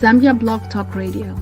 Zambia Blog Talk Radio.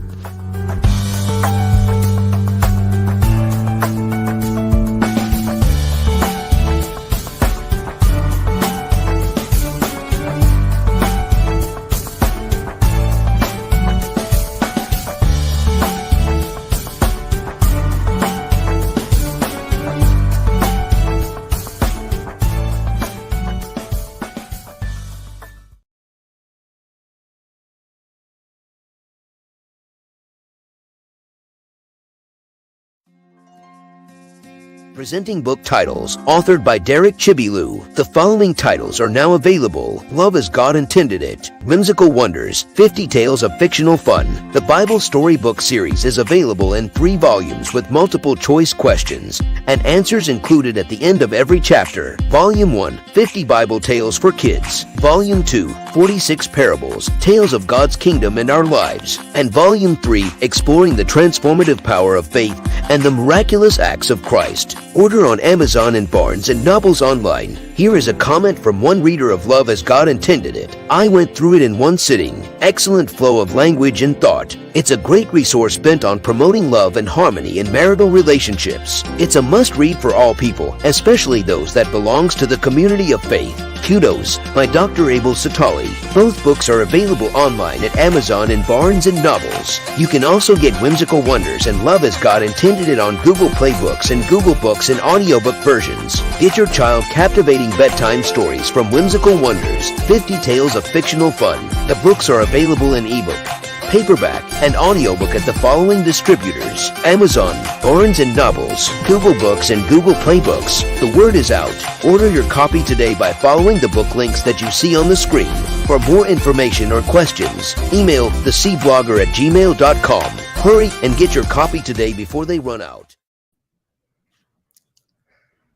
Presenting book titles, authored by Derek Chibilu. The following titles are now available: Love as God Intended It, Whimsical Wonders, 50 Tales of Fictional Fun. The Bible Storybook series is available in 3 volumes with multiple choice questions and answers included at the end of every chapter. Volume 1, 50 Bible Tales for Kids. Volume 2, 46 Parables, Tales of God's Kingdom and Our Lives. And Volume 3, Exploring the Transformative Power of Faith and the Miraculous Acts of Christ. Order on Amazon and Barnes and Nobles online. Here is a comment from one reader of Love as God Intended It. I went through it in one sitting. Excellent flow of language and thought. It's a great resource bent on promoting love and harmony in marital relationships. It's a must-read for all people, especially those that belongs to the community of faith. Kudos by Dr. Abel Satali. Both books are available online at Amazon and Barnes and Nobles. You can also get Whimsical Wonders and Love as God Intended It on Google Play Books and Google Books in audiobook versions. Get your child captivating bedtime stories from Whimsical Wonders, 50 Tales of Fictional Fun. The books are available in ebook, paperback, and audiobook at the following distributors: Amazon, Barnes & Nobles, Google Books, and Google Play Books. The word is out. Order your copy today by following the book links that you see on the screen. For more information or questions, email thecblogger@gmail.com. Hurry and get your copy today before they run out.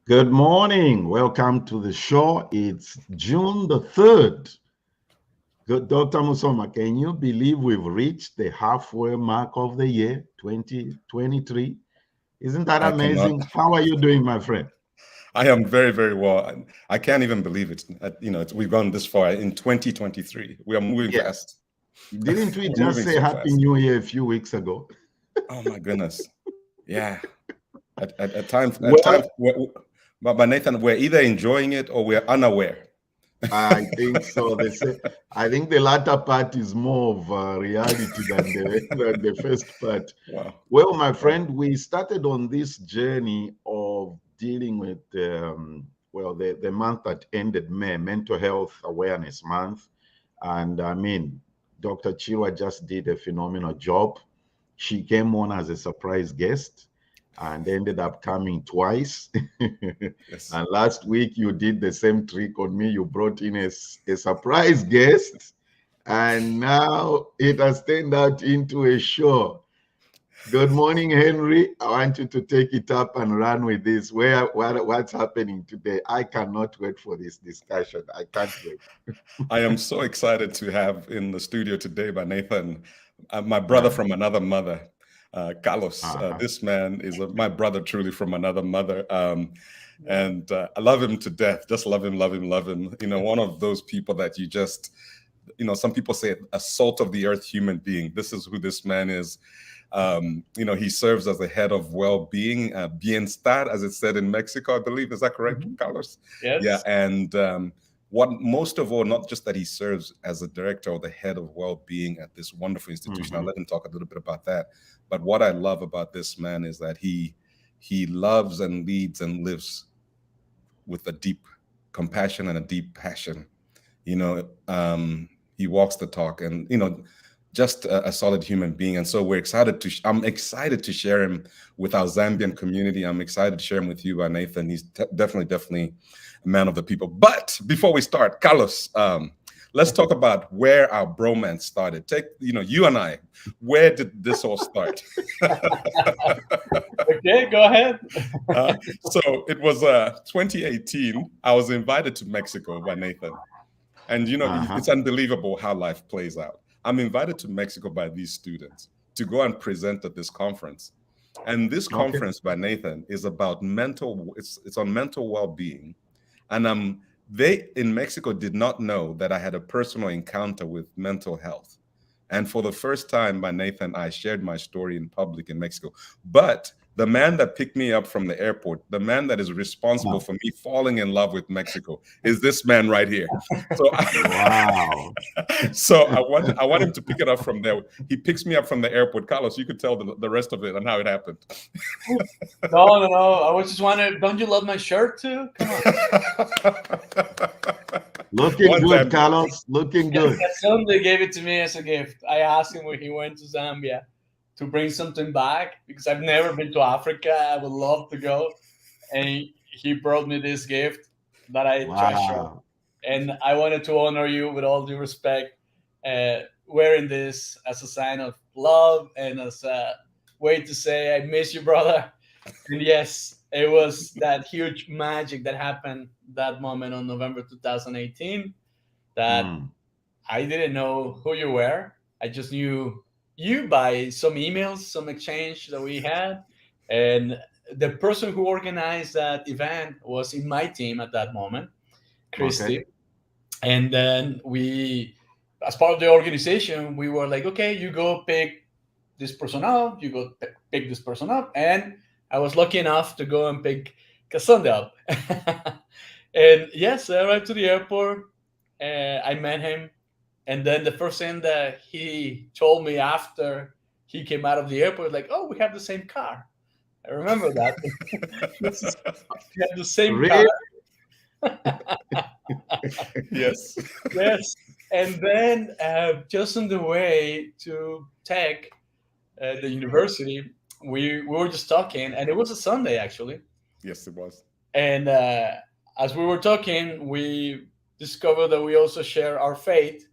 Good morning. Welcome to the show. It's June the 3rd. Good, Dr. Musoma, can you believe we've reached the halfway mark of the year 2023? Isn't that amazing? How are you doing, my friend? I am very, very well. I can't even believe it. We've gone this far in 2023. We are moving fast. Didn't we just say Happy New Year a few weeks ago? Oh my goodness. Yeah. At times, but Nathan, we're either enjoying it or we're unaware. I think so. I think the latter part is more of a reality than the first part. Wow. Well, my friend, we started on this journey of dealing with the month that ended May, Mental Health Awareness Month. And I mean, Dr. Chirwa just did a phenomenal job. She came on as a surprise guest and ended up coming twice. Yes. And last week you did the same trick on me. You brought in a surprise guest, and now it has turned out into a show. Good morning, Henry. I want you to take it up and run with this. What's happening today? I cannot wait for this discussion. I can't wait. I am so excited to have in the studio today by Nathan, my brother from another mother. Carlos, this man is my brother truly from another mother. And I love him to death. Just love him, love him, love him. You know, one of those people that you just, some people say a salt of the earth human being. This is who this man is. He serves as the head of well-being, Bienestar, as it's said in Mexico, I believe. Is that correct, Carlos? Yes. Yeah, and what most of all, not just that he serves as a director or the head of well-being at this wonderful institution. I'll let him talk a little bit about that. But what I love about this man is that he loves and leads and lives with a deep compassion and a deep passion. He walks the talk, and just a solid human being. And so I'm excited to share him with our Zambian community. I'm excited to share him with you, Nathan. He's definitely a man of the people. But before we start, Carlos, let's talk about where our bromance started. You and I, where did this all start? Okay, go ahead. So it was 2018. I was invited to Mexico by Nathan. And, it's unbelievable how life plays out. I'm invited to Mexico by these students to go and present at this conference. And this conference by Nathan is about it's on mental well-being. And they in Mexico did not know that I had a personal encounter with mental health. And for the first time, by Nathan, I shared my story in public in Mexico. But the man that picked me up from the airport, the man that is responsible for me falling in love with Mexico, is this man right here. So, wow. so I want him to pick it up from there. He picks me up from the airport. Carlos, you could tell the rest of it and how it happened. No. I was just wondering, don't you love my shirt too? Come on. Looking good, Carlos. Looking good. Somebody gave it to me as a gift. I asked him when he went to Zambia to bring something back because I've never been to Africa. I would love to go. And he brought me this gift that I treasure. And I wanted to honor you with all due respect, wearing this as a sign of love and as a way to say, I miss you, brother. And yes, it was that huge magic that happened that moment on November 2018 that I didn't know who you were. I just knew you by some emails, some exchange that we had. And the person who organized that event was in my team at that moment, Christy. Okay. And then we, as part of the organization, we were like, okay, you go pick this person up, you go pick this person up. And I was lucky enough to go and pick Cassandra up. And yes, I arrived to the airport. I met him. And then the first thing that he told me after he came out of the airport, like, oh, we have the same car. I remember that. We have the same car. Yes. Yes. And then just on the way to Tech, the university, we were just talking, and it was a Sunday, actually. Yes, it was. And as we were talking, we discovered that we also share our faith.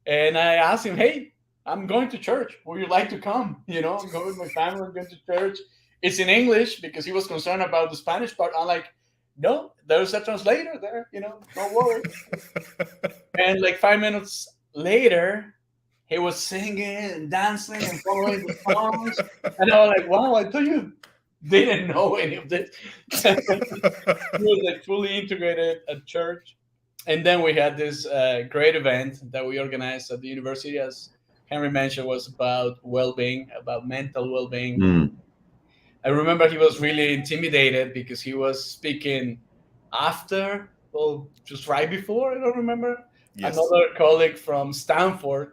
And I asked him, hey, I'm going to church. Would you like to come? You know, I'm going with my family. We're going to church. It's in English because he was concerned about the Spanish part. I'm like, no, there's a translator there. You know, don't worry. And like 5 minutes later, he was singing and dancing and following the songs. And I was like, wow, I thought you didn't know any of this. He was like fully integrated at church. And then we had this great event that we organized at the university, as Henry mentioned, was about well-being, about mental well-being. I remember he was really intimidated because he was speaking after, well, just right before, I don't remember, another colleague from Stanford.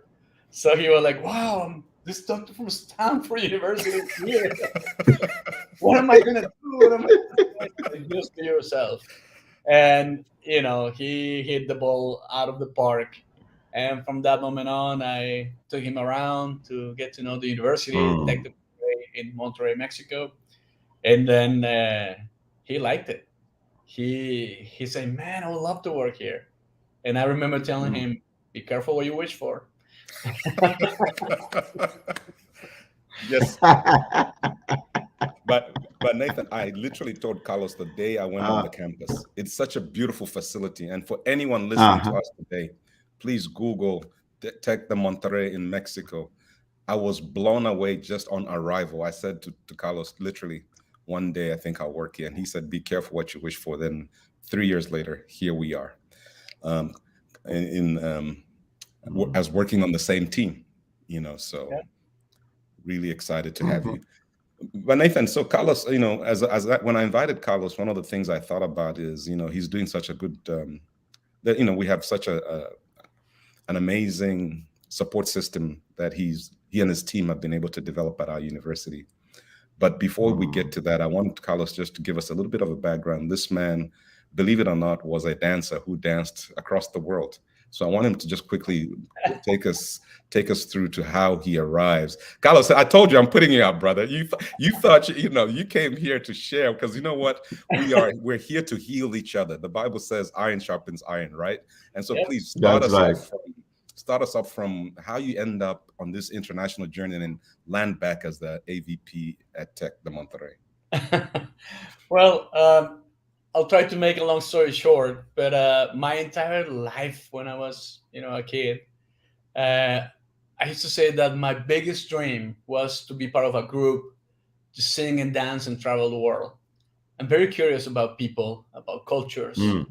So he was like, wow, this doctor from Stanford University is here. What am I going to do? What am I going to do? Just be yourself. And, you know, he hit the ball out of the park. And from that moment on, I took him around to get to know the university, in Monterrey, Mexico. And then he liked it. He said, man, I would love to work here. And I remember telling him, be careful what you wish for. Yes. But Nathan, I literally told Carlos the day I went on the campus. It's such a beautiful facility. And for anyone listening to us today, please Google Tec de Monterrey in Mexico. I was blown away just on arrival. I said to Carlos, literally, one day I think I'll work here. And he said, be careful what you wish for. Then 3 years later, here we are. As working on the same team, you know, so really excited to have you. But Nathan, so Carlos, you know, when I invited Carlos, one of the things I thought about is, you know, he's doing such a good, that, you know, we have such an amazing support system that he and his team have been able to develop at our university. But before we get to that, I want Carlos just to give us a little bit of a background. This man, believe it or not, was a dancer who danced across the world. So I want him to just quickly take us through to how he arrives. Carlos, I told you I'm putting you out, brother. You thought you came here to share, because you know what, we're here to heal each other. The Bible says iron sharpens iron, right? And so please start us off from how you end up on this international journey and then land back as the AVP at Tec de Monterrey. Well, I'll try to make a long story short, but my entire life when I was, a kid, I used to say that my biggest dream was to be part of a group, to sing and dance and travel the world. I'm very curious about people, about cultures. I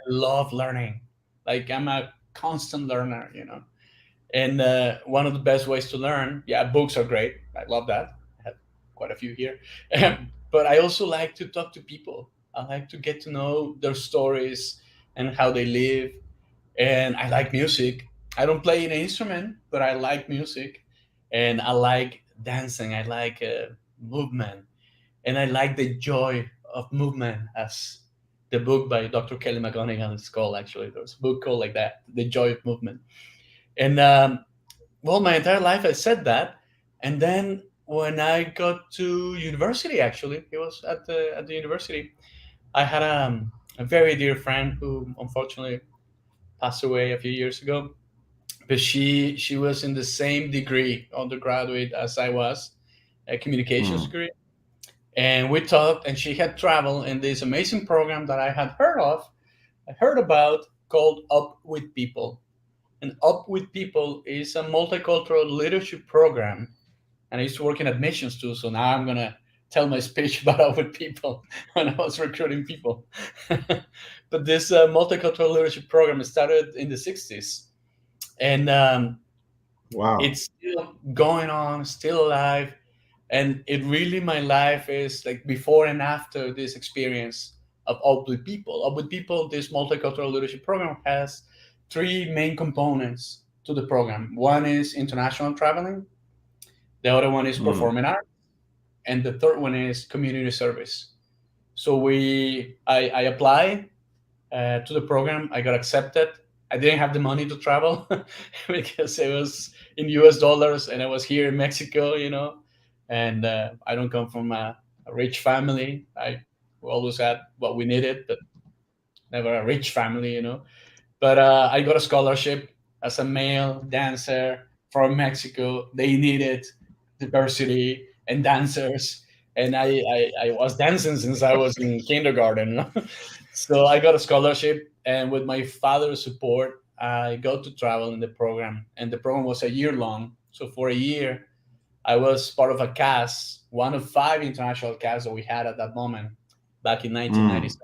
love learning. Like, I'm a constant learner, And one of the best ways to learn, yeah, books are great. I love that. I have quite a few here. But I also like to talk to people. I like to get to know their stories and how they live. And I like music. I don't play an instrument, but I like music. And I like dancing. I like movement. And I like the joy of movement, as the book by Dr. Kelly McGonigal is called. Actually, there's a book called like that, The Joy of Movement. And well, my entire life I said that, and then when I got to university, actually, it was at the university. I had a very dear friend who unfortunately passed away a few years ago, but she was in the same degree, undergraduate, as I was, a communications Mm. degree, and we talked, and she had traveled in this amazing program that I had heard about, called Up with People. And Up with People is a multicultural leadership program. And I used to work in admissions too, so now I'm gonna tell my speech about Up with People when I was recruiting people. But this multicultural leadership program started in the '60s, and Wow. it's still going on, still alive. And it really, my life is like before and after this experience of Up with People. Up with People, this multicultural leadership program has three main components to the program. One is international traveling, the other one is Mm. performing art, and the third one is community service. So I applied to the program. I got accepted. I didn't have the money to travel because it was in US dollars and I was here in Mexico, and I don't come from a rich family. I always had what we needed, but never a rich family. But I got a scholarship as a male dancer from Mexico. They needed diversity and dancers, and I was dancing since I was in kindergarten. So I got a scholarship, and with my father's support, I got to travel in the program. And the program was a year long. So for a year, I was part of a cast, one of five international casts that we had at that moment back in Mm. 1997.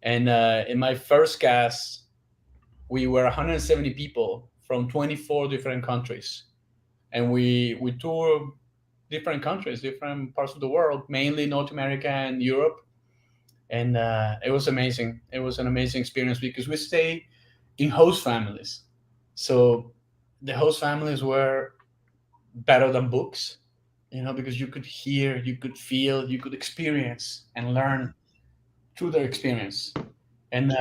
And in my first cast, we were 170 people from 24 different countries, and we toured different countries, different parts of the world, mainly North America and Europe. And it was amazing. It was an amazing experience because we stayed in host families. So the host families were better than books, because you could hear, you could feel, you could experience and learn through their experience. And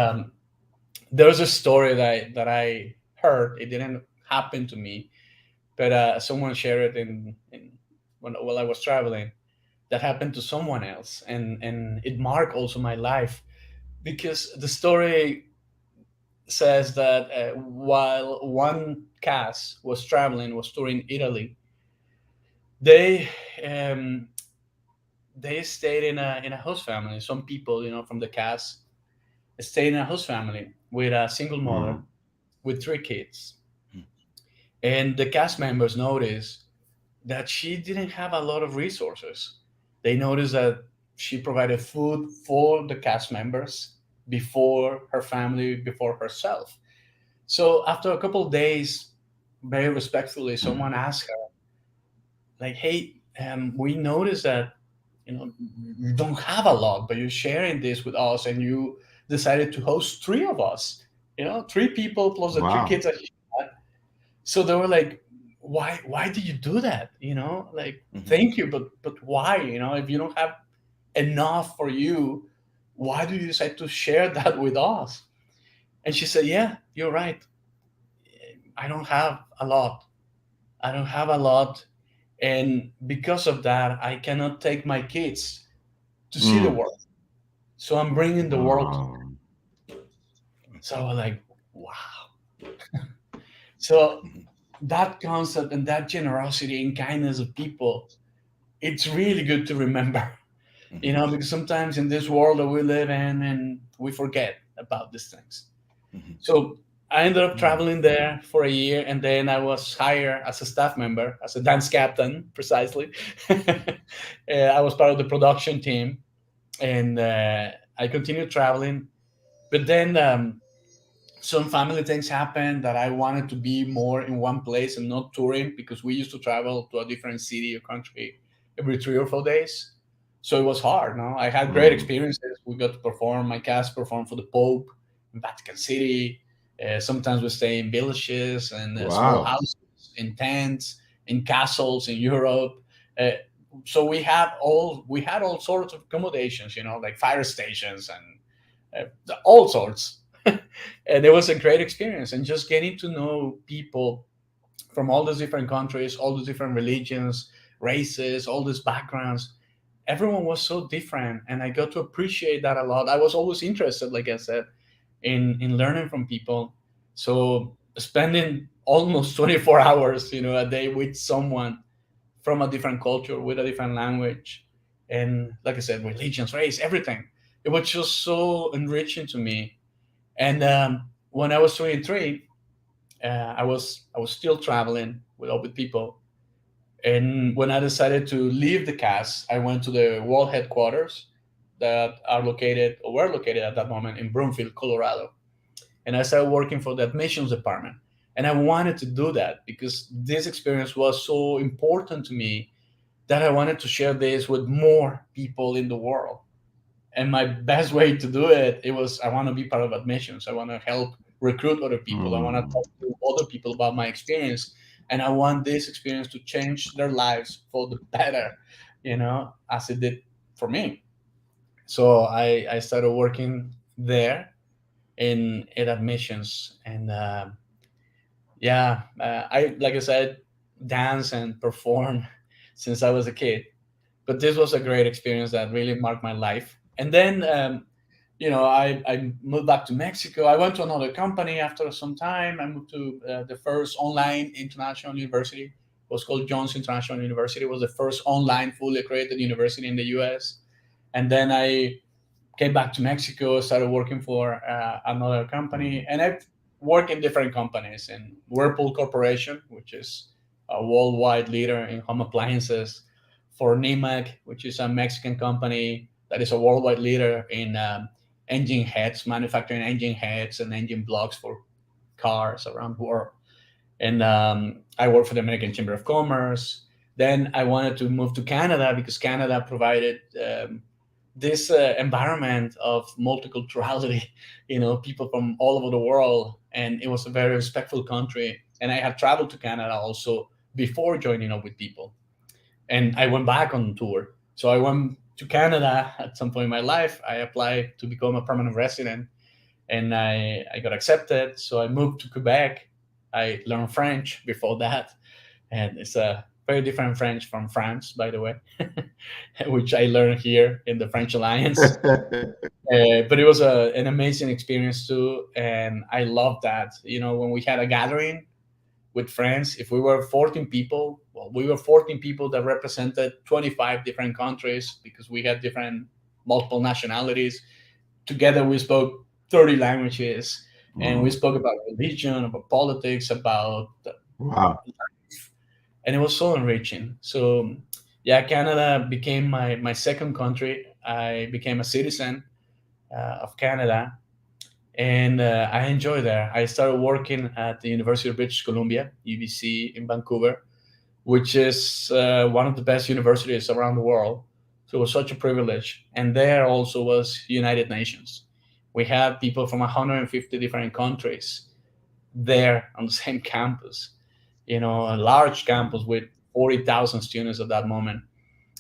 there's a story that I heard. It didn't happen to me, but someone shared it while I was traveling. That happened to someone else, and it marked also my life, because the story says that while one cast was touring Italy, they um, they stayed in a host family. Some people, from the cast, stayed in a host family with a single mother Mm. with three kids. And the cast members noticed that she didn't have a lot of resources. They noticed that she provided food for the cast members before her family, before herself. So after a couple of days, very respectfully, someone asked her, like, "Hey, we noticed that you don't have a lot, but you're sharing this with us, and you decided to host three of us. Three people plus the three Wow. kids that she had." So they were like, why do you do that, like, Mhm. thank you, but why, if you don't have enough for you, why do you decide to share that with us? And she said, yeah, you're right. I don't have a lot. I don't have a lot. And because of that, I cannot take my kids to see the Mm. world. So I'm bringing the world to them. Wow. So I was like, wow. So Mhm. that concept and that generosity and kindness of people, it's really good to remember, Mhm. because sometimes in this world that we live in, and we forget about these things. Mhm. So I ended up Mm. traveling there for a year, and then I was hired as a staff member, as a dance captain, precisely. I was part of the production team, and I continued traveling. But then some family things happened that I wanted to be more in one place and not touring, because we used to travel to a different city or country every 3 or 4 days. So it was hard. No, I had great Mm. experiences. We got to perform. My cast performed for the Pope in Vatican City. Sometimes we stay in villages and small Wow. houses, in tents, in castles in Europe. Uh, so we had all sorts of accommodations, like fire stations and all sorts. And it was a great experience, and just getting to know people from all these different countries, all these different religions, races, all these backgrounds. Everyone was so different, and I got to appreciate that a lot. I was always interested, like I said, in learning from people. So spending almost 24 hours, a day with someone from a different culture, with a different language, and like I said, religions, race, everything. It was just so enriching to me. And when I was 23, I was still traveling with people. And when I decided to leave the cast, I went to the world headquarters that are located or were located at that moment in Broomfield, Colorado. And I started working for the admissions department. And I wanted to do that because this experience was so important to me that I wanted to share this with more people in the world. And my best way to do it was, I want to be part of admissions. I want to help recruit other people. I want to Mm. talk to other people about my experience, and I want this experience to change their lives for the better, as it did for me. So I started working there in admissions. And yeah, I like I said, dance and perform since I was a kid. But this was a great experience that really marked my life. And then I moved back to Mexico. I went to another company after some time. I moved to the first online international university. It was called Jones International University. It was the first online fully accredited university in the US. And then I came back to Mexico, started working for another company, Mm. and I've worked in different companies. In Whirlpool Corporation, which is a worldwide leader in home appliances, for NIMAC, which is a Mexican company that is a worldwide leader in engine heads, manufacturing engine heads and engine blocks for cars around the world. And I worked for the American Chamber of Commerce. Then I wanted to move to Canada because Canada provided this environment of multiculturality, people from all over the world, and it was a very respectful country. And I had traveled to Canada also before joining up with people, and I went back on tour. So I went to Canada at some point in my life. I applied to become a permanent resident, and I got accepted. So I moved to Quebec. I learned French before that, and it's a very different French from France, by the way, which I learned here in the French Alliance. But it was an amazing experience too, and I loved that. When we had a gathering with friends, if we were 14 people, well, we were 14 people that represented 25 different countries because we had different multiple nationalities. Together, we spoke 30 languages, and we Mm. spoke about religion, about politics, about Wow. and it was so enriching. So, yeah, Canada became my second country. I became a citizen of Canada, and I enjoy there. I started working at the University of British Columbia, UBC, in Vancouver, which is one of the best universities around the world. So it was such a privilege. And there also was United Nations. We had people from 150 different countries there on the same campus, a large campus with 40,000 students at that moment.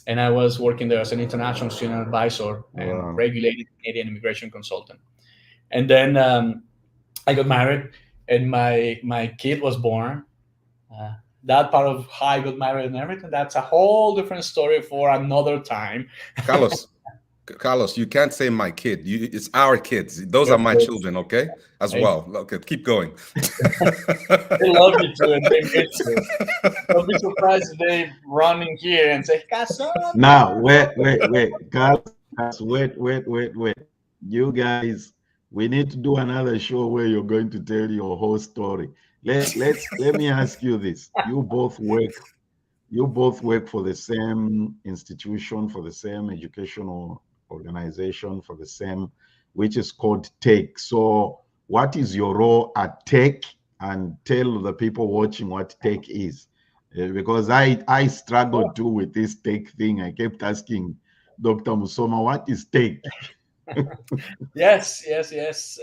And I was working there as an international student advisor and Wow. regulated Canadian immigration consultant. And then I got married, and my kid was born. Uh, that part of how I got married and everything, that's a whole different story for another time. Carlos, Carlos, you can't say my kid. It's our kids. Those Your are my kids, children, okay? As right? well. Okay, keep going. They love you too, and they miss you. Don't be surprised if they run in here and say, "Casandra." Now, wait, Carlos, wait. You guys, we need to do another show where you're going to tell your whole story. Let me ask you this. You both work for the same institution, for the same educational organization, for the same, which is called TAKE. So what is your role at Tech, and tell the people watching what Tech is. Because I struggled too with this Tech thing. I kept asking Dr. Musoma, what is Tech? Yes, yes, yes.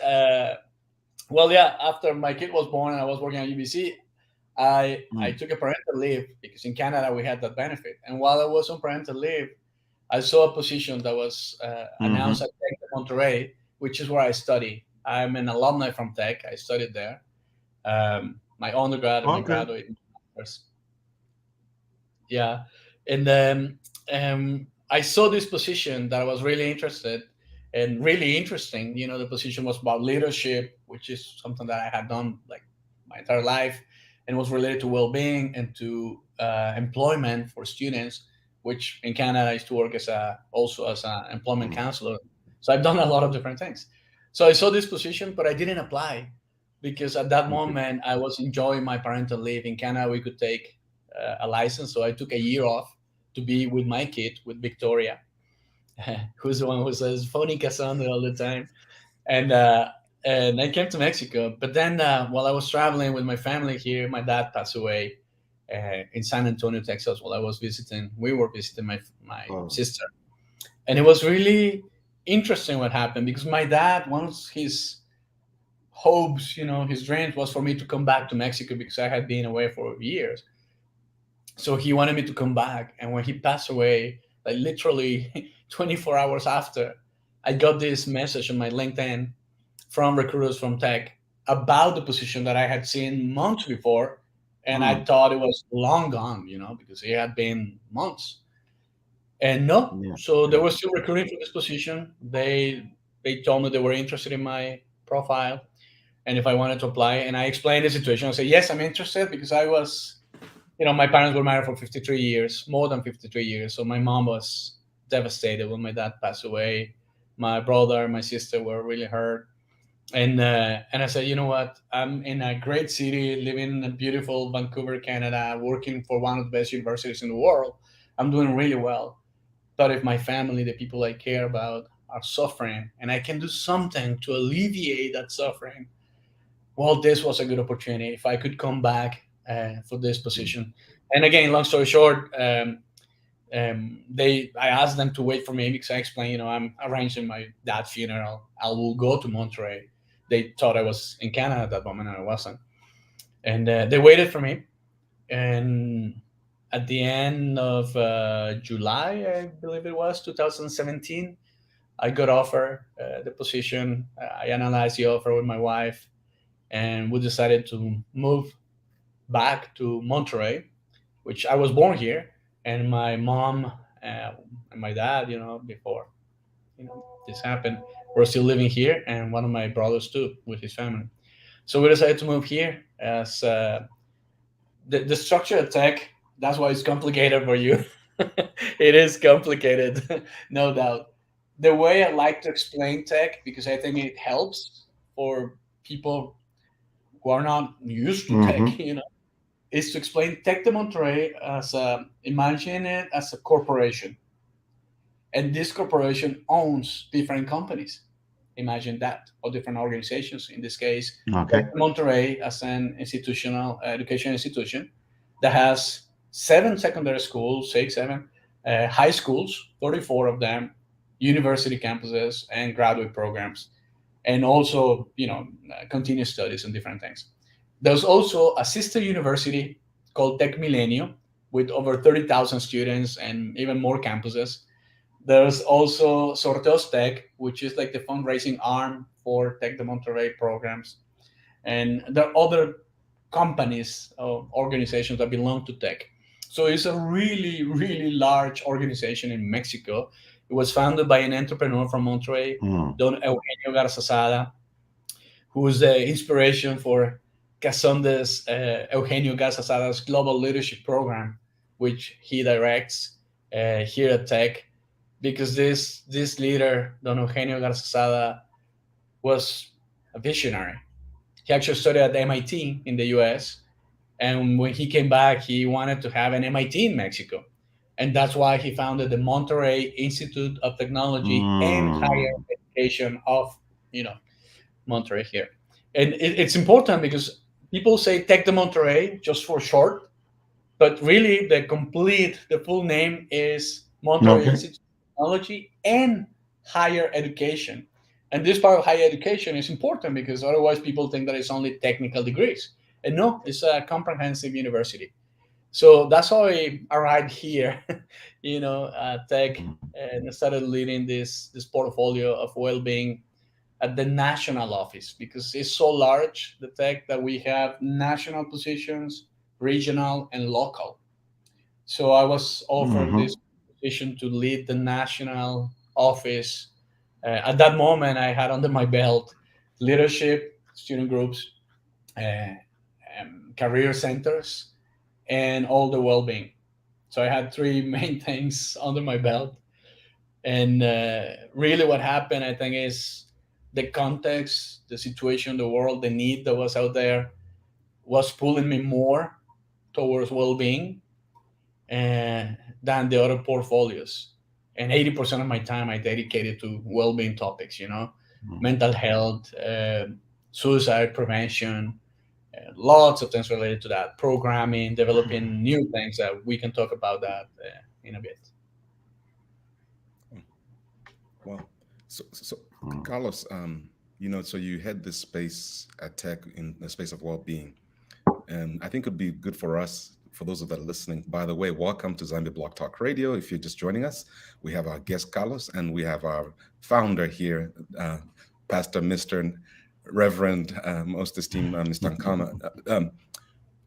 Well, yeah. After my kid was born and I was working at UBC, I took a parental leave because in Canada we had that benefit. And while I was on parental leave, I saw a position that was announced at Tech de Monterrey, which is where I study. I'm an alumni from Tech. I studied there, my undergrad and my graduate masters. Yeah, and then I saw this position that I was really interested and really interesting. You know, the position was about leadership, which is something that I had done like my entire life, and was related to well-being and to employment for students, which in Canada I used to work as also as an employment counselor. So I've done a lot of different things. So I saw this position, but I didn't apply because at that moment I was enjoying my parental leave. In Canada, we could take a license, so I took a year off to be with my kid, with Victoria, who's the one who says "phony Cassandra" all the time, and I came to Mexico. But then while I was traveling with my family here, my dad passed away in San Antonio, Texas. While I was visiting, we were visiting my sister, and it was really interesting what happened because my dad, one of his hopes, you know, his dreams was for me to come back to Mexico because I had been away for years. So he wanted me to come back. And when he passed away, like literally 24 hours after, I got this message on my LinkedIn from recruiters from Tech about the position that I had seen months before. And I thought it was long gone, you know, because it had been months. And no, so they were still recruiting for this position. They told me they were interested in my profile and if I wanted to apply. And I explained the situation. I said, yes, I'm interested because I was, you know, my parents were married for 53 years, more than 53 years. So my mom was devastated when my dad passed away. My brother and my sister were really hurt. And I said, you know what? I'm in a great city, living in beautiful Vancouver, Canada, working for one of the best universities in the world. I'm doing really well. But if my family, the people I care about, are suffering and I can do something to alleviate that suffering, well, this was a good opportunity. If I could come back for this position. And again, long story short, I asked them to wait for me because I explained, you know, I'm arranging my dad's funeral. I will go to Monterrey. They thought I was in Canada at that moment, and I wasn't. And they waited for me. And at the end of July, I believe it was 2017, I got offered the position. I analyzed the offer with my wife, and we decided to move back to Monterrey, which I was born here, and my mom and my dad, you know, before this happened, were still living here, and one of my brothers too with his family. So we decided to move here as the structure of Tech. That's why it's complicated for you. It is complicated, no doubt. The way I like to explain Tech, because I think it helps for people who are not used to Tech, you know, is to explain Tech de Monterrey as imagine it as a corporation, and this corporation owns different companies. Imagine that, or different organizations. In this case, Tech de Monterrey as an institutional education institution that has 7 secondary schools, 7 high schools, 34 of them, university campuses, and graduate programs, and also, you know, continuous studies and different things. There's also a sister university called Tech Milenio with over 30,000 students and even more campuses. There's also Sorteos Tech, which is like the fundraising arm for Tech de Monterrey programs. And there are other companies or organizations that belong to Tech. So it's a really, really large organization in Mexico. It was founded by an entrepreneur from Monterrey, Don Eugenio Garzazada, who is the inspiration for Casonde's Eugenio Garzazada's Global Leadership Program, which he directs here at Tech, because this leader, Don Eugenio Garzazada, was a visionary. He actually studied at MIT in the US, and when he came back, he wanted to have an MIT in Mexico. And that's why he founded the Monterrey Institute of Technology and Higher Education of, you know, Monterrey here. And it's important because people say Tech de Monterrey just for short, but really the full name is Monterrey Okay. Institute of Technology and Higher Education. And this part of higher education is important because otherwise people think that it's only technical degrees. And no, it's a comprehensive university. So that's how I arrived here, tech, and started leading this portfolio of well-being at the national office because it's so large, the tech, that we have national positions, regional, and local. So I was offered Mm-hmm. this position to lead the national office. At that moment, I had under my belt leadership, student groups, uh, career centers, and all the well-being. So I had three main things under my belt. And really, what happened, I think, is the context, the situation, the world, the need that was out there was pulling me more towards well-being than the other portfolios. And 80% of my time I dedicated to well-being topics, mental health, suicide prevention, lots of things related to that, programming, developing new things that we can talk about that in a bit. Well, so Carlos, so you had this space at Tech in the space of well-being, and I think it'd be good for us, for those of that are listening. By the way, welcome to Zambia Blog Talk Radio. If you're just joining us, we have our guest Carlos, and we have our founder here, Pastor Mr. Reverend, most esteemed Mr. Ankama.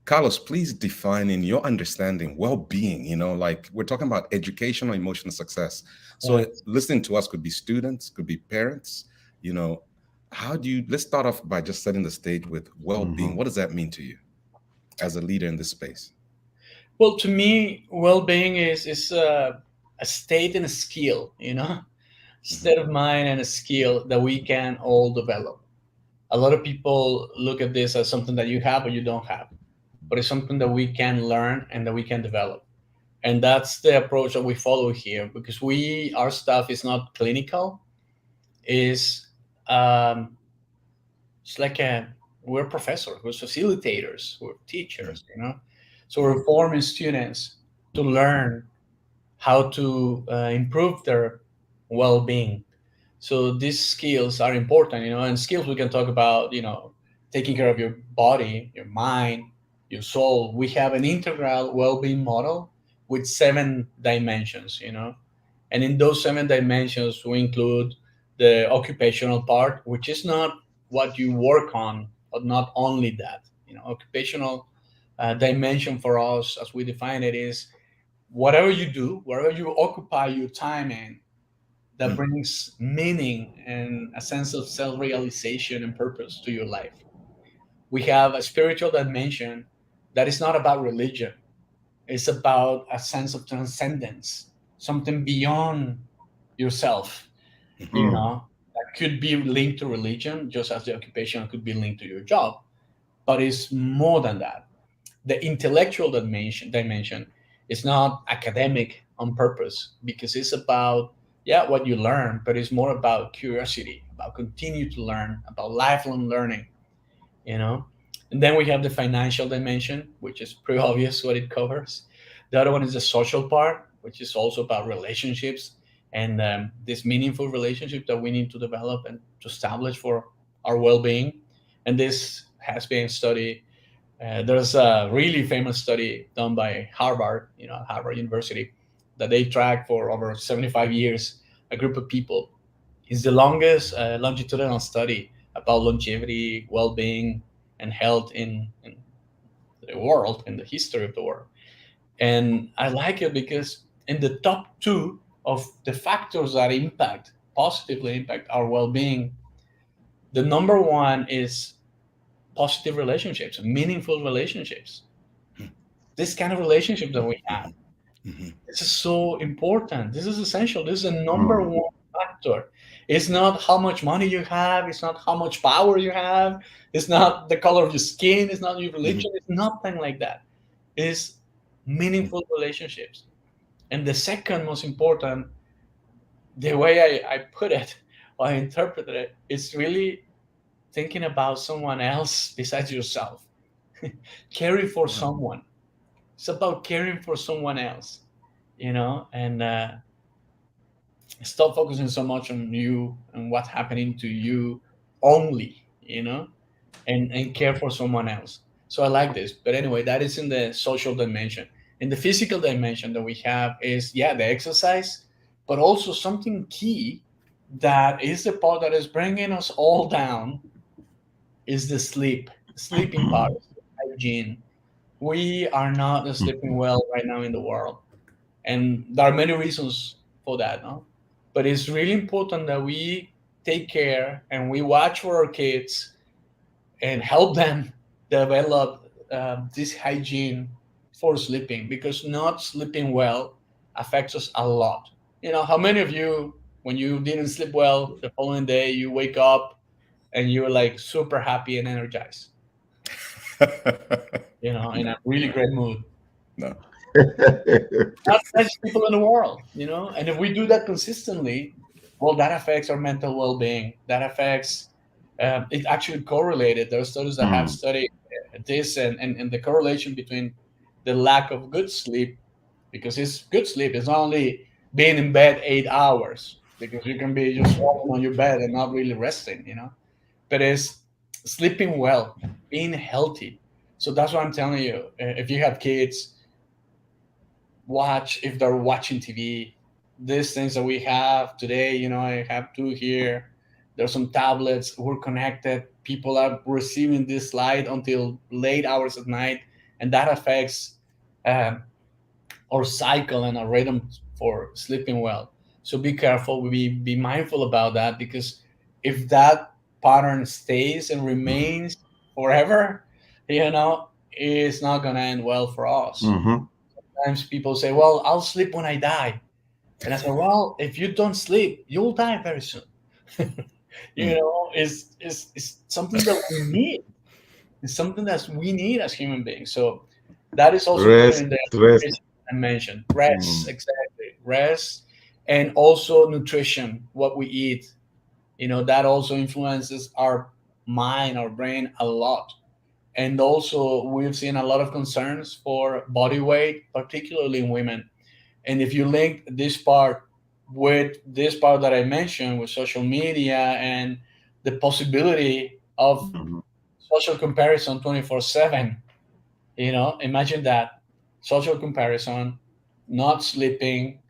Carlos, please define in your understanding well-being. Like we're talking about educational, emotional success. So Right. listening to us could be students, could be parents. Let's start off by just setting the stage with well-being. What does that mean to you as a leader in this space? Well, to me, well-being is a state and a skill, state of mind and a skill that we can all develop. A lot of people look at this as something that you have or you don't have, but it's something that we can learn and that we can develop. And that's the approach that we follow here because our stuff is not clinical. Is It's like we're professors, we're facilitators, we're teachers, So we're forming students to learn how to improve their well-being. So these skills are important, and skills we can talk about, taking care of your body, your mind, your soul. We have an integral well-being model with 7 dimensions, and in those 7 dimensions, we include the occupational part, which is not what you work on, but not only that. Occupational dimension for us, as we define it, is whatever you do, wherever you occupy your time in, that brings meaning and a sense of self-realization and purpose to your life. We have a spiritual dimension that is not about religion. It's about a sense of transcendence, something beyond yourself, that could be linked to religion, just as the occupation could be linked to your job. But it's more than that. The intellectual dimension is not academic on purpose because it's about what you learn, but it's more about curiosity, about continue to learn, about lifelong learning, and then we have the financial dimension, which is pretty obvious what it covers. The other one is the social part, which is also about relationships and this meaningful relationship that we need to develop and to establish for our well-being. And this has been studied. There's a really famous study done by Harvard, Harvard University, that they tracked for over 75 years a group of people. It's the longest longitudinal study about longevity, well-being, and health in the world, in the history of the world. And I like it because in the top 2 of the factors that positively impact our well-being, the number 1 is positive relationships, meaningful relationships. This kind of relationship that we have. This is so important. This is essential. This is the number 1 factor. It's not how much money you have. It's not how much power you have. It's not the color of your skin. It's not your religion. It's nothing like that. It's meaningful relationships. And the second most important, the way I put it, or I interpreted it, is really thinking about someone else besides yourself. Caring for someone. It's about caring for someone else, and stop focusing so much on you and what's happening to you only, and care for someone else. So I like this. But anyway, that is in the social dimension. In the physical dimension that we have is, yeah, the exercise, but also something key that is the part that is bringing us all down is the sleeping part, hygiene. We are not sleeping well right now in the world, and there are many reasons for that, no? But it's really important that we take care and we watch for our kids and help them develop this hygiene for sleeping, because not sleeping well affects us a lot. How many of you, when you didn't sleep well the following day, you wake up and you're like super happy and energized, in a really great mood? No. Not many people in the world, and if we do that consistently, well, that affects our mental well-being. That affects, it actually correlated. There are studies that have studied this, and the correlation between the lack of good sleep, because it's good sleep is not only being in bed 8 hours, because you can be just falling on your bed and not really resting, but it's sleeping well, being healthy. So that's what I'm telling you. If you have kids, watch, if they're watching TV, these things that we have today, I have two here. There's some tablets, we're connected. People are receiving this light until late hours at night, and that affects um, our cycle and our rhythm for sleeping well. So be careful, be mindful about that, because if that pattern stays and remains forever, it's not going to end well for us. Sometimes people say, well, I'll sleep when I die. And I say, well, if you don't sleep, you'll die very soon. It's something that we need. It's something that we need as human beings. So that is also put Rest, in the rest. I mentioned. Rest, exactly. Rest, and also nutrition, what we eat. That also influences our mind, our brain a lot. And also, we've seen a lot of concerns for body weight, particularly in women. And if you link this part with this part that I mentioned, with social media and the possibility of social comparison 24/7, imagine that: social comparison, not sleeping,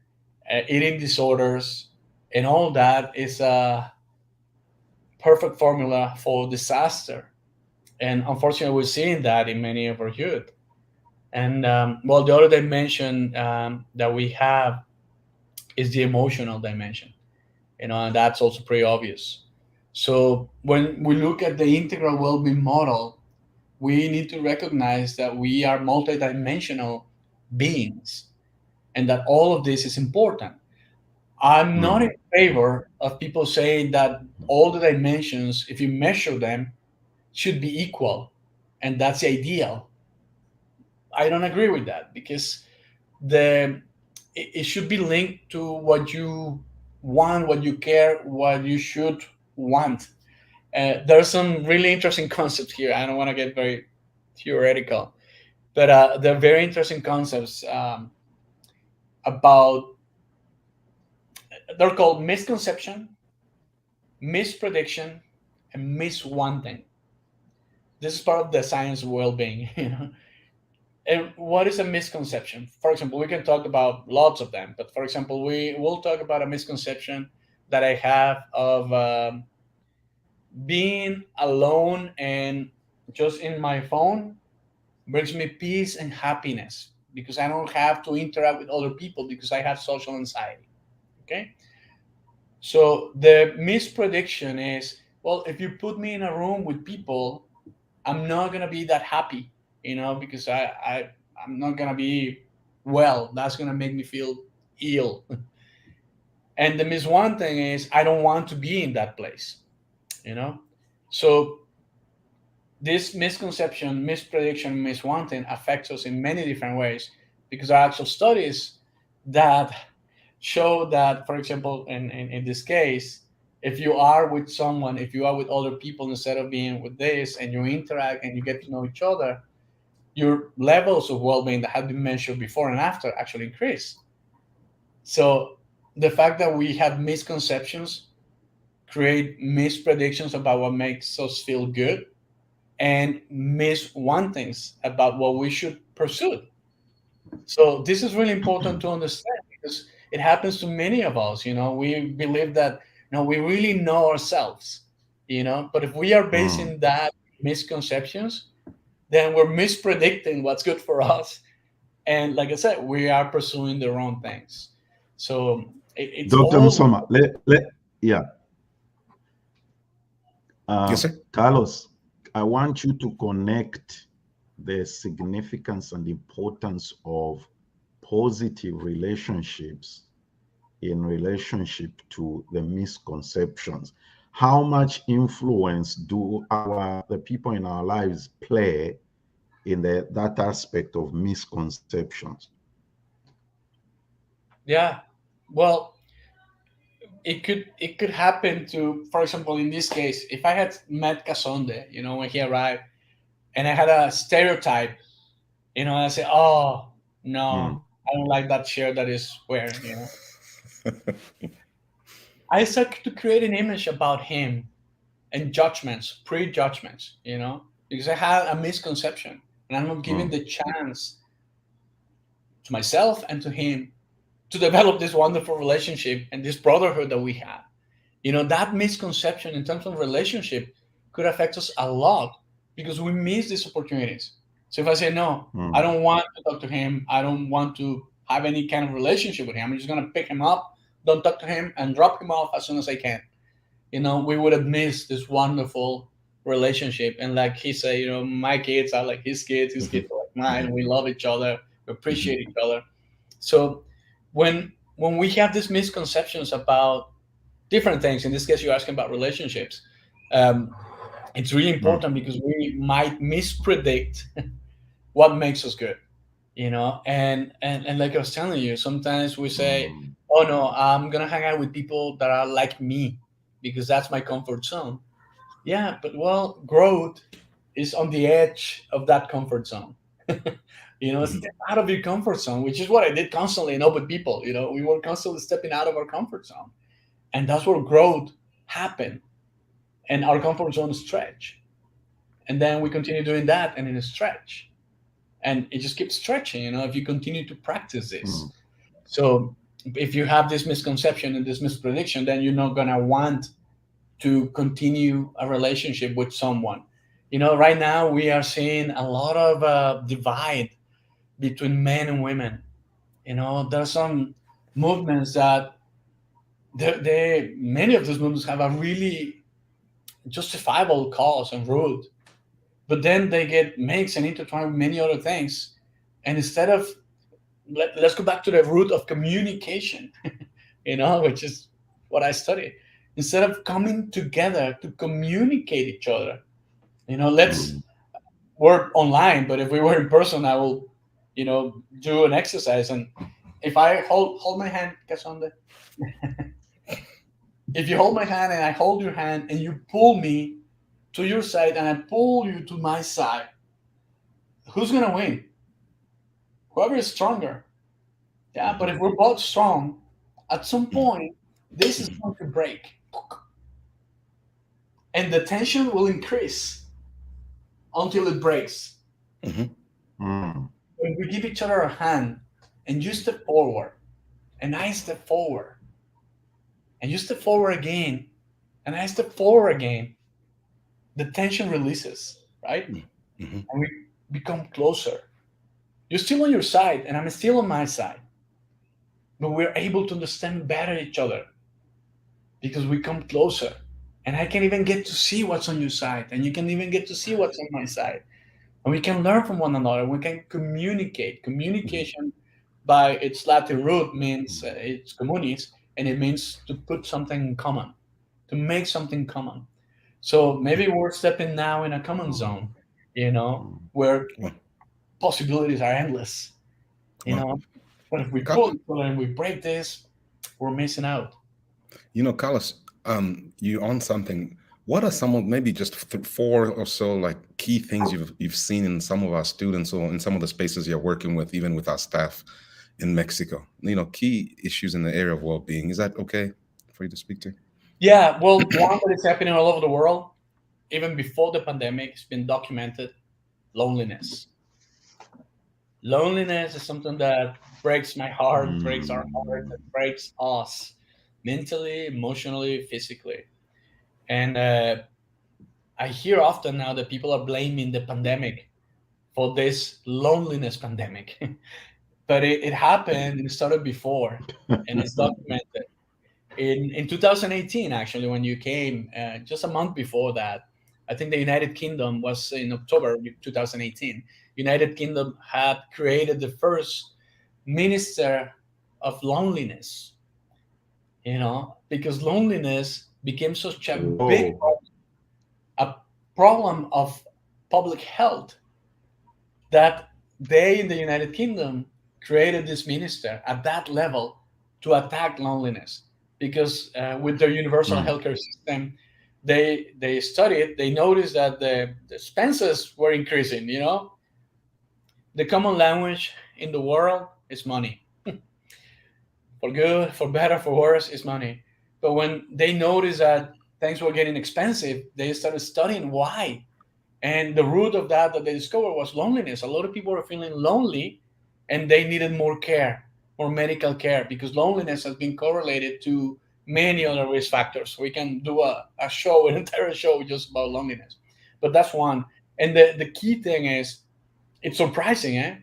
eating disorders, and all that is a perfect formula for disaster. And unfortunately, we're seeing that in many of our youth. And well, the other dimension that we have is the emotional dimension, and that's also pretty obvious. So when we look at the integral well-being model, we need to recognize that we are multidimensional beings, and that all of this is important. I'm not in favor of people saying that all the dimensions, if you measure them, should be equal, and that's the ideal. I don't agree with that, because the it should be linked to what you want, what you care, what you should want. There's some really interesting concepts here. I don't want to get very theoretical, but they're very interesting concepts about. They're called misconception, misprediction, and miswanting. This is part of the science of well-being. And what is a misconception? For example, we can talk about lots of them, but for example, we will talk about a misconception that I have of being alone and just in my phone brings me peace and happiness, because I don't have to interact with other people because I have social anxiety. Okay. So the misprediction is, well, if you put me in a room with people, I'm not going to be that happy, because I'm not going to be well. That's going to make me feel ill. And the miss one thing is, I don't want to be in that place, So this misconception, misprediction, miswanting affects us in many different ways, because there are actual studies that show that, for example, in this case, If you are with someone, if you are with other people instead of being with this, and you interact and you get to know each other, your levels of well-being that have been measured before and after actually increase. So the fact that we have misconceptions create mispredictions about what makes us feel good, and miswantings about what we should pursue. So this is really important to understand, because it happens to many of us. We believe that we really know ourselves. But if we are Mm. basing that misconceptions, then we're mispredicting what's good for us. And like I said, we are pursuing the wrong things. So it's Dr. all. Musoma, yeah. Yes, sir. Carlos, I want you to connect the significance and importance of positive relationships in relationship to the misconceptions. How much influence do the people in our lives play in that aspect of misconceptions? Yeah. Well, it could happen to, for example, in this case, if I had met Casonde, when he arrived, and I had a stereotype, I say, oh no, Mm. I don't like that shirt that is wearing. I started to create an image about him, and judgments, prejudgments, because I had a misconception, and I'm not giving Mm. the chance to myself and to him to develop this wonderful relationship and this brotherhood that we have. That misconception in terms of relationship could affect us a lot, because we miss these opportunities. So if I say, no, I Mm. don't want to talk to him, I don't want to have any kind of relationship with him, I'm just going to pick him up, don't talk to him, and drop him off as soon as I can, we would have missed this wonderful relationship. And like he said, my kids are like his kids are like mine. We love each other, we appreciate each other. So when we have these misconceptions about different things, in this case you're asking about relationships, it's really Mm. important, because we might mispredict what makes us good. And like I was telling you, sometimes we say, Mm. oh no, I'm gonna hang out with people that are like me, because that's my comfort zone. Yeah, but well, growth is on the edge of that comfort zone. Step out of your comfort zone, which is what I did constantly, with people. We were constantly stepping out of our comfort zone, and that's where growth happened, and our comfort zone stretch, and then we continue doing that, and it stretch, and it just keeps stretching. If you continue to practice this. Mm. So if you have this misconception and this misprediction, then you're not gonna want to continue a relationship with someone. Right now we are seeing a lot of divide between men and women. There's some movements that many of those movements have a really justifiable cause and root, but then they get mixed and intertwined with many other things. And instead of let's go back to the root of communication, which is what I study. Instead of coming together to communicate each other, let's Mm. work online. But if we were in person, I will, do an exercise. And if I hold my hand, Casonde, if you hold my hand and I hold your hand and you pull me to your side and I pull you to my side, who's gonna win? Whoever is stronger. Yeah, but if we're both strong, at some point, this is going to break. And the tension will increase until it breaks. Mhm. Mm. When we give each other a hand and you step forward and I step forward and you step forward again and I step forward again, the tension releases, right? Mhm. And we become closer. You're still on your side and I'm still on my side, but we're able to understand better each other because we come closer. And I can even get to see what's on your side, and you can even get to see what's on my side. And we can learn from one another. We can communicate. Communication, by its Latin root, means it's communis, and it means to put something in common, to make something common. So maybe we're stepping now in a common zone, where Wow. possibilities are endless. You Wow. know, but if we Car- pull each other and we break this, we're missing out. Carlos, You on something. What are some of maybe just four or so like key things you've seen in some of our students or in some of the spaces you're working with, even with our staff in Mexico? Key issues in the area of well-being. Is that okay for you to speak to? Yeah, well, one that is happening all over the world, even before the pandemic, it's been documented: loneliness. Loneliness is something that breaks my heart, breaks our heart, that breaks us mentally, emotionally, physically. And I hear often now that people are blaming the pandemic for this loneliness pandemic. But it happened and it started before, and it's documented. In 2018, actually, when you came, just a month before that, I think the United Kingdom was in October 2018. United Kingdom had created the first minister of loneliness, because loneliness became such a big Oh, a problem of public health that they in the United Kingdom created this minister at that level to attack loneliness, because with their universal healthcare system, they studied, they noticed that the expenses were increasing. The common language in the world is money. For good, for better, for worse, is money. But when they noticed that things were getting expensive, they started studying why. And the root of that they discovered was loneliness. A lot of people were feeling lonely, and they needed more care, more medical care, because loneliness has been correlated to many other risk factors. We can do a show, an entire show just about loneliness. But that's one. And the key thing is, it's surprising, eh?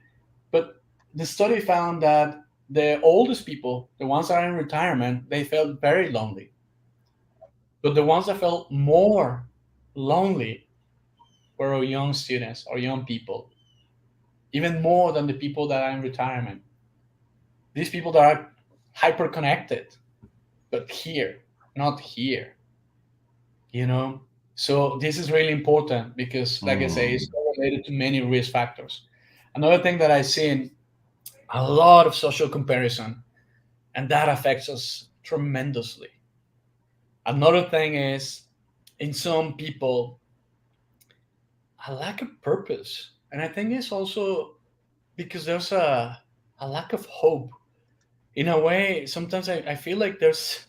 But the study found that the oldest people, the ones that are in retirement, they felt very lonely. But the ones that felt more lonely were our young students or young people, even more than the people that are in retirement. These people that are hyper connected, but here, not here, you know? So this is really important because, like I say, it's related to many risk factors. Another thing that I've seen, a lot of social comparison, and that affects us tremendously. Another thing is, in some people, a lack of purpose. And I think it's also because there's a lack of hope. In a way, sometimes I feel like there's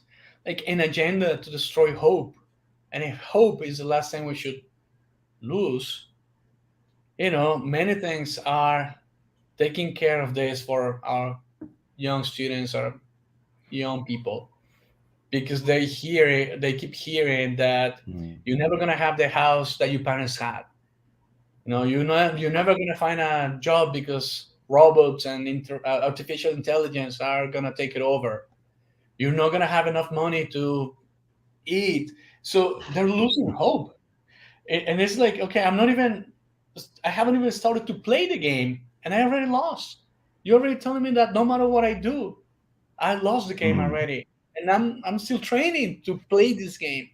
like an agenda to destroy hope. And if hope is the last thing we should lose, many things are taking care of this for our young students or young people, because they keep hearing that you're never gonna have the house that your parents had. You're never gonna find a job because robots and artificial intelligence are gonna take it over. You're not gonna have enough money to eat, so they're losing hope. And it's like, okay, I haven't even started to play the game, and I already lost. You're already telling me that no matter what I do, I lost the game already, and I'm still training to play this game.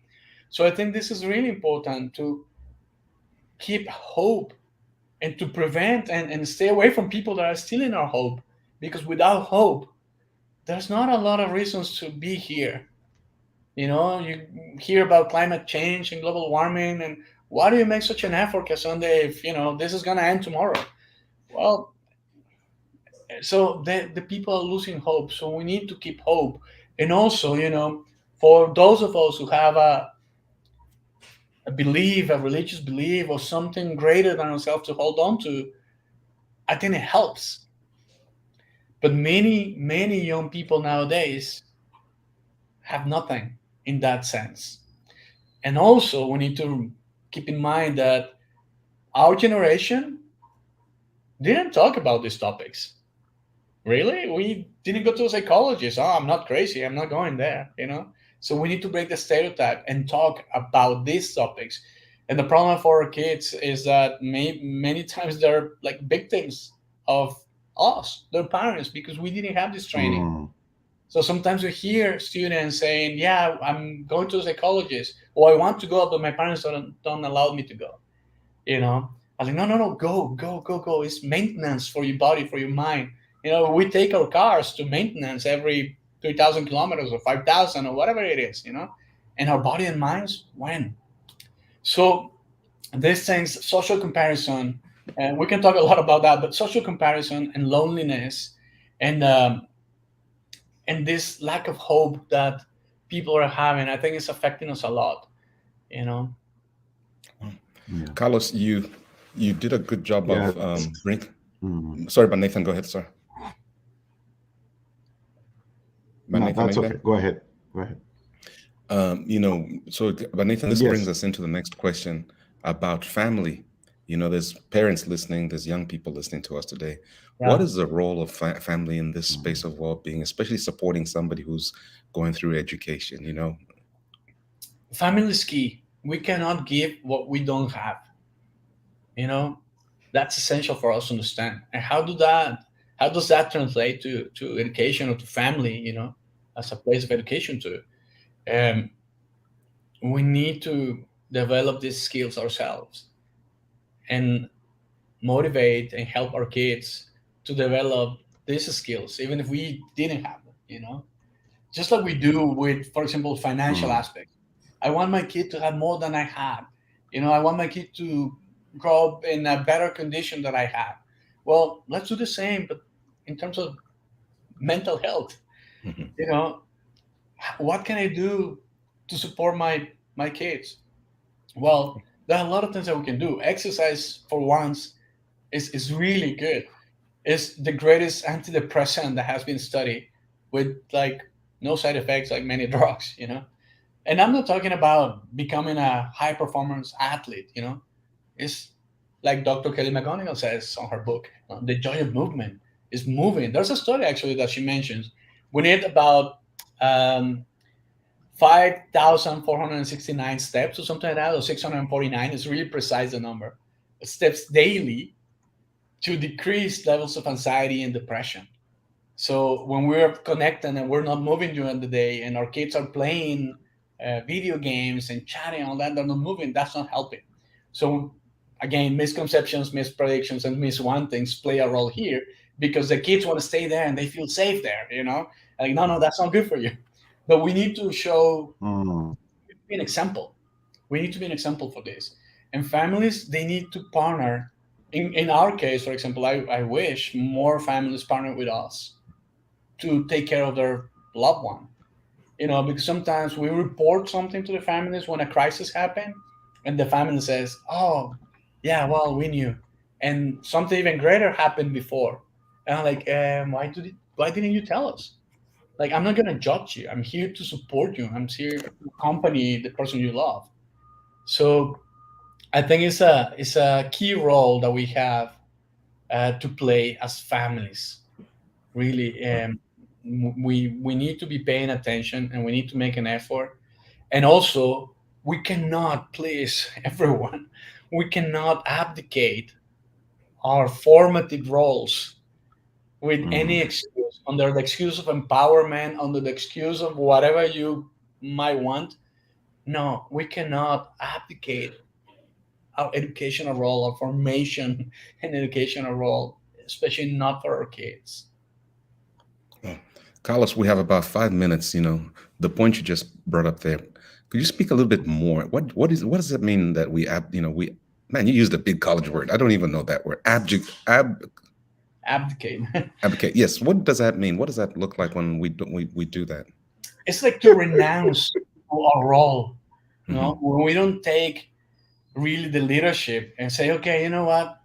So I think this is really important to keep hope and to prevent and stay away from people that are stealing our hope, because without hope, there's not a lot of reasons to be here. You hear about climate change and global warming, and why do you make such an effort, Sunday, if this is going to end tomorrow? Well, so the people are losing hope, so we need to keep hope. And also, for those of us who have a belief, a religious belief, or something greater than ourselves to hold on to, I think it helps. But many, many young people nowadays have nothing in that sense. And also, we need to keep in mind that our generation didn't talk about these topics. Really? We didn't go to a psychologist. Oh, I'm not crazy. I'm not going there. So we need to break the stereotype and talk about these topics. And the problem for our kids is that many times they're like victims of us, their parents, because we didn't have this training. So sometimes we hear students saying, "Yeah, I'm going to a psychologist, or I want to go, but my parents don't allow me to go." I was like, no, no, no, go, go, go, go. It's maintenance for your body, for your mind. We take our cars to maintenance every 3,000 kilometers or 5,000 or whatever it is. and our body and minds when. So these things, social comparison, and we can talk a lot about that, but social comparison and loneliness, and this lack of hope that people are having, I think it's affecting us a lot. You know. Yeah. Carlos, you did a good job Yeah. of bring. Mm. Sorry, but Nathan, go ahead, sir. But No, Nathan, that's are you okay. there? Go ahead. Go ahead. So, but Nathan, this Yes. brings us into the next question about family. There's parents listening, there's young people listening to us today. What Yeah. is the role of family in this space of well-being, especially supporting somebody who's going through education? Family is key. We cannot give what we don't have. You know, that's essential for us to understand. And how does that translate to education or to family? As a place of education too. Um, we need to develop these skills ourselves and motivate and help our kids to develop these skills, even if we didn't have them. Just like we do with, for example, financial Mm. aspects. I want my kid to have more than I had. I want my kid to grow up in a better condition than I had. Well, let's do the same, but in terms of mental health. Mhm. You know, what can I do to support my kids? Well, there are a lot of things that we can do. Exercise, for once, is really good. It's the greatest antidepressant that has been studied with like no side effects like many drugs. And I'm not talking about becoming a high performance athlete. It's like Dr. Kelly McGonigal says on her book, The Joy of Movement is moving. There's a study actually that she mentions. We need about um, 5,469 steps or something like that, or 649. It's really precise, the number. Steps daily to decrease levels of anxiety and depression. So when we're connected and we're not moving during the day, and our kids are playing video games and chatting, all that, they're not moving. That's not helping. So again, misconceptions, mispredictions, and miswantings play a role here because the kids want to stay there and they feel safe there. Like no, that's not good for you. But we need to show, Mm. be an example. We need to be an example for this. And families, they need to partner. In our case, for example, I wish more families partner with us to take care of their loved one. Because sometimes we report something to the families when a crisis happened, and the family says, "Oh, yeah, well, we knew," and something even greater happened before. And I'm like, why didn't you tell us? Like, I'm not gonna judge you. I'm here to support you. I'm here to accompany the person you love. So I think it's a key role that we have to play as families. Really, we need to be paying attention, and we need to make an effort. And also, we cannot please everyone. We cannot abdicate our formative roles with any Mm. excuse, under the excuse of empowerment, under the excuse of whatever you might want. No, we cannot abdicate our educational role, our formation and educational role, especially not for our kids. Well, Carlos, we have about 5 minutes. The point you just brought up there. Could you speak a little bit more? What does it mean that we man, you used a big college word. I don't even know that word. Abdicate. Abdicate. Yes. What does that mean? What does that look like when we do that? It's like to renounce our role. Hmm. When we don't take really the leadership and say, okay, you know what,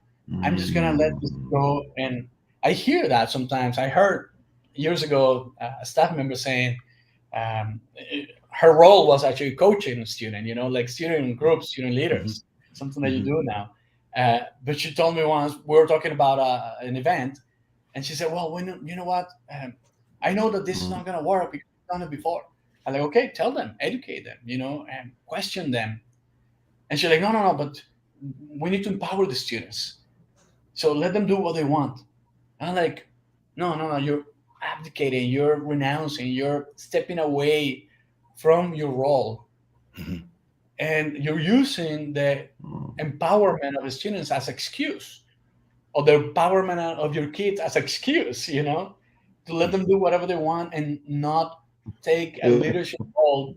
I'm just gonna let this Mm. go. And I hear that sometimes. I heard years ago a staff member saying um, her role was actually coaching a student, like student groups, student Hmm. leaders, something that you Mhm. do now. But she told me once we were talking about an event, and she said, well, you know what, I know that this is Mm. not gonna work because I've done it before. I'm like, okay, tell them, educate them, and question them. And she's like, no, no, no, but we need to empower the students. So let them do what they want. And I'm like, no, no, no, you're abdicating, you're renouncing, you're stepping away from your role. Hmm. And you're using the Mm. empowerment of the students as excuse, or the empowerment of your kids as excuse, to let them do whatever they want and not take a Eh, leadership role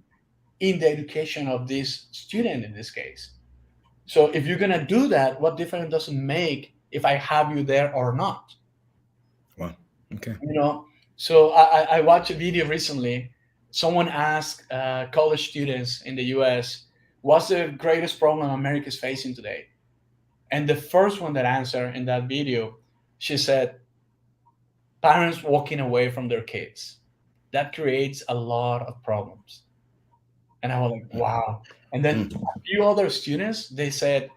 in the education of this student in this case. So if you're gonna do that, what difference does it make if I have you there or not? Wow. Okay. You know. So I watched a video recently. Someone asked college students in the U.S., "What's the greatest problem America is facing today?" And the first one that answered in that video, she said, "Parents walking away from their kids. That creates a lot of problems." And I was like, "Wow." And then a few other students, they said,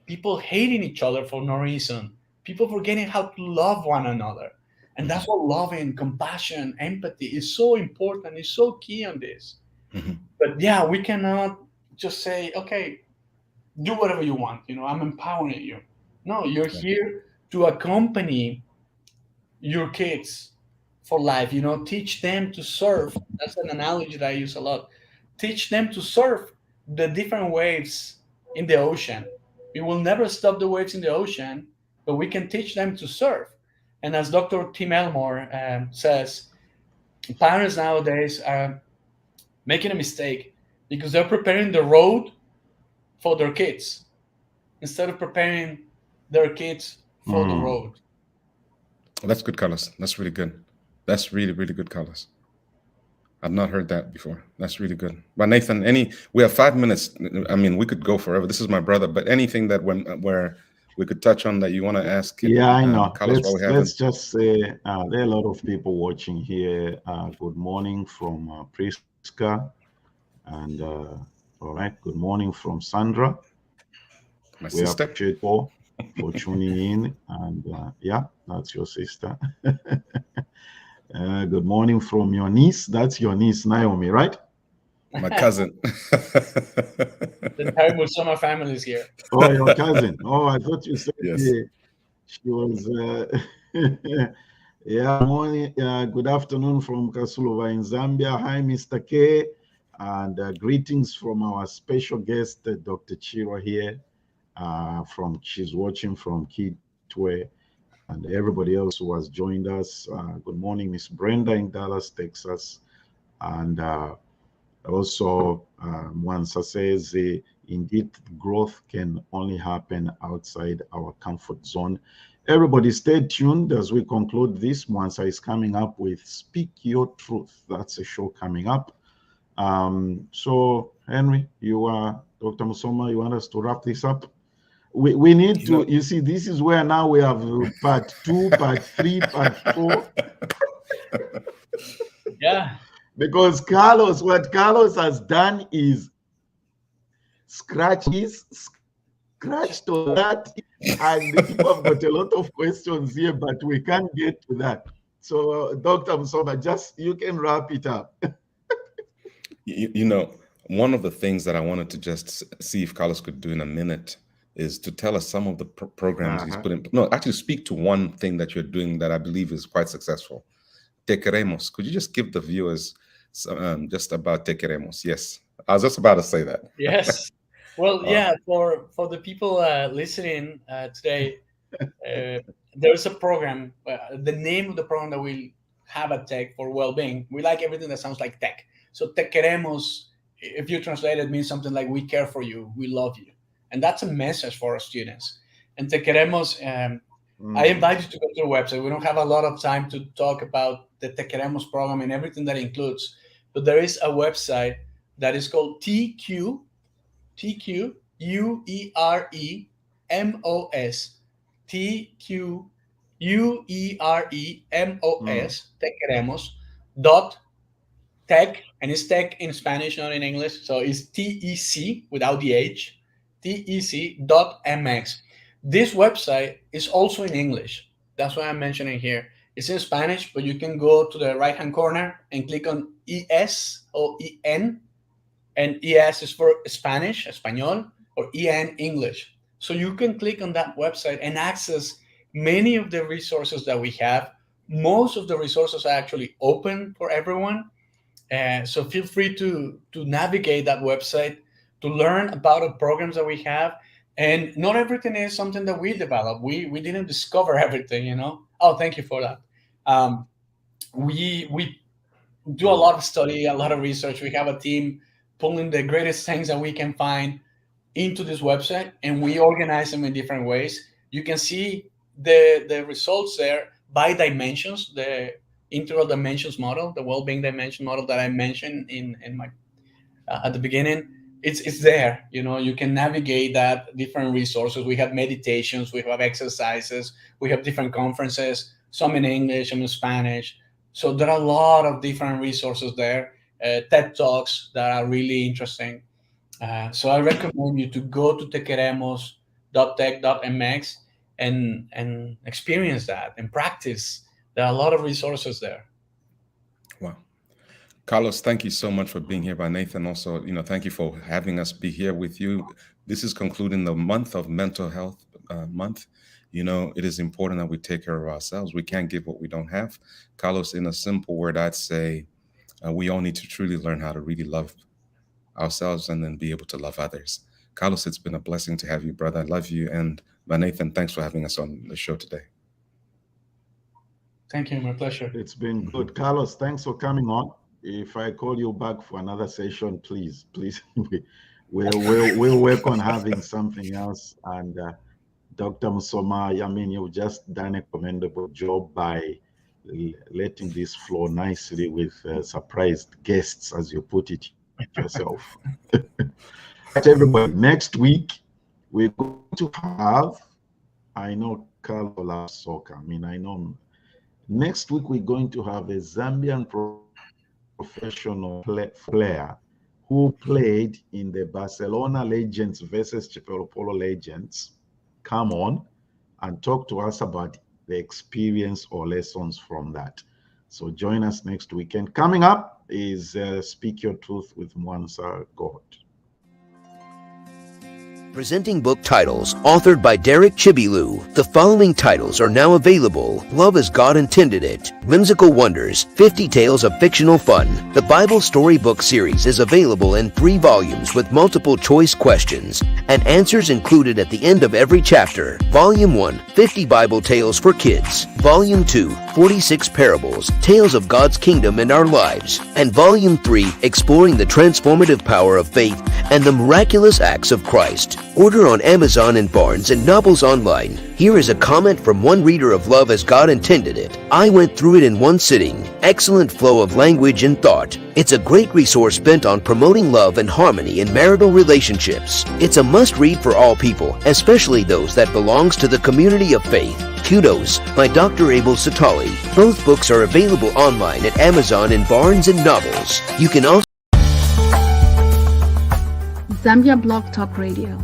"People hating each other for no reason. People forgetting how to love one another." And that's what loving, compassion, empathy is so important. It's so key on this. Mm-hmm. But yeah, we cannot just say, okay, do whatever you want. I'm empowering you. No, you're here to accompany your kids for life. Teach them to surf. That's an analogy that I use a lot. Teach them to surf the different waves in the ocean. We will never stop the waves in the ocean, but we can teach them to surf. And as Dr. Tim Elmore says, parents nowadays are making a mistake because they're preparing the road for their kids instead of preparing their kids for the road. That's good, Carlos. That's really good. That's really, really good, Carlos. I've not heard that before. That's really good. But Nathan, we have 5 minutes. I mean, we could go forever. This is my brother, but anything that where we could touch on that you want to ask? Yeah, I know. Carlos, let's just say there are a lot of people watching here. Good morning from Priska, and all right, good morning from Sandra. My sister. Appreciate you all for tuning in, and yeah, that's your sister. Good morning from your niece. That's your niece, Naomi, right? My cousin. The entire Musoma family is here. Oh, your cousin. Oh, I thought you said yes. She was. Yeah, morning. Good afternoon from Kasulova in Zambia. Hi, Mr. K, and greetings from our special guest, Dr. Chiro here. She's watching from Kitwe, and everybody else who has joined us. Good morning, Miss Brenda in Dallas, Texas, and also Mwansa says, indeed, growth can only happen outside our comfort zone. Everybody stay tuned as we conclude this. Mwansa is coming up with Speak Your Truth. That's a show coming up. So, Henry, Dr. Musoma, you want us to wrap this up? We need to, you see, this is where now we have part 2, part 3, part 4. Yeah. Because what Carlos has done is scratched on that, and people have got a lot of questions here, but we can't get to that. So, Dr. Musoma, you can wrap it up. One of the things that I wanted to just see if Carlos could do in a minute is to tell us some of the programs he's put in. No, actually speak to one thing that you're doing that I believe is quite successful. Te Queremos. Could you just give the viewers just about Te Queremos? Yes, I was just about to say that. Yes. Well, yeah, for the people listening today, there's a program. The name of the program that we have at Tech for well-being. We like everything that sounds like tech. So Te Queremos, if you translate it, means something like we care for you, we love you. And that's a message for our students. And Te Queremos, I invite you to go to the website. We don't have a lot of time to talk about the Te Queremos program and everything that includes, but there is a website that is called TQUEREMOS, TQUEREMOS, Te Queremos, tech, and it's tech in Spanish, not in English. So it's TEC without the H, TEC.mx. This website is also in English. That's why I'm mentioning here. It's in Spanish, but you can go to the right-hand corner and click on ES or EN, and ES is for Spanish, Español, or EN, English. So you can click on that website and access many of the resources that we have. Most of the resources are actually open for everyone. So feel free to navigate that website to learn about the programs that we have. And not everything is something that we develop. We didn't discover everything, Oh, thank you for that. We do a lot of study, a lot of research. We have a team pulling the greatest things that we can find into this website, and we organize them in different ways. You can see the results there by dimensions, the integral dimensions model, the well-being dimension model that I mentioned in my at the beginning. It's there. You can navigate that, different resources. We have meditations, we have exercises, we have different conferences, some in English, some in Spanish. So there are a lot of different resources there, TED Talks that are really interesting. So I recommend you to go to tequeremos.tech.mx and experience that and practice. There are a lot of resources there. Wow. Carlos, thank you so much for being here. By Nathan, also, thank you for having us be here with you. This is concluding the month of mental health month. It is important that we take care of ourselves. We can't give what we don't have. Carlos, in a simple word, I'd say we all need to truly learn how to really love ourselves and then be able to love others. Carlos, it's been a blessing to have you, brother. I love you. And Nathan, thanks for having us on the show today. Thank you. My pleasure. It's been good. Carlos, thanks for coming on. If I call you back for another session, please, we'll work on having something else. And Dr. Musoma, you've just done a commendable job by letting this flow nicely with surprised guests, as you put it yourself. But everybody, next week we're going to have, I know Carlo loves soccer. I know. Next week we're going to have a Zambian professional player who played in the Barcelona Legends versus Chipolopolo Legends come on and talk to us about the experience or lessons from that. So join us next weekend. Coming up is Speak Your Truth with Mwansa God. Presenting book titles authored by Derek Chibilu. The following titles are now available: Love as God Intended It, Whimsical Wonders, 50 Tales of Fictional Fun. The Bible Storybook series is available in 3 volumes with multiple choice questions and answers included at the end of every chapter. Volume 1, 50 Bible Tales for Kids. Volume 2, 46 Parables, Tales of God's Kingdom and Our Lives. And Volume 3, Exploring the Transformative Power of Faith and the Miraculous Acts of Christ. Order on Amazon and Barnes and Nobles online. Here is a comment from one reader of Love as God Intended It. I went through it in one sitting. Excellent flow of language and thought. It's a great resource bent on promoting love and harmony in marital relationships. It's a must-read for all people, especially those that belongs to the community of faith. Kudos by Dr. Abel Satali. Both books are available online at Amazon and Barnes and Nobles. You can also Zambia Blog Talk Radio.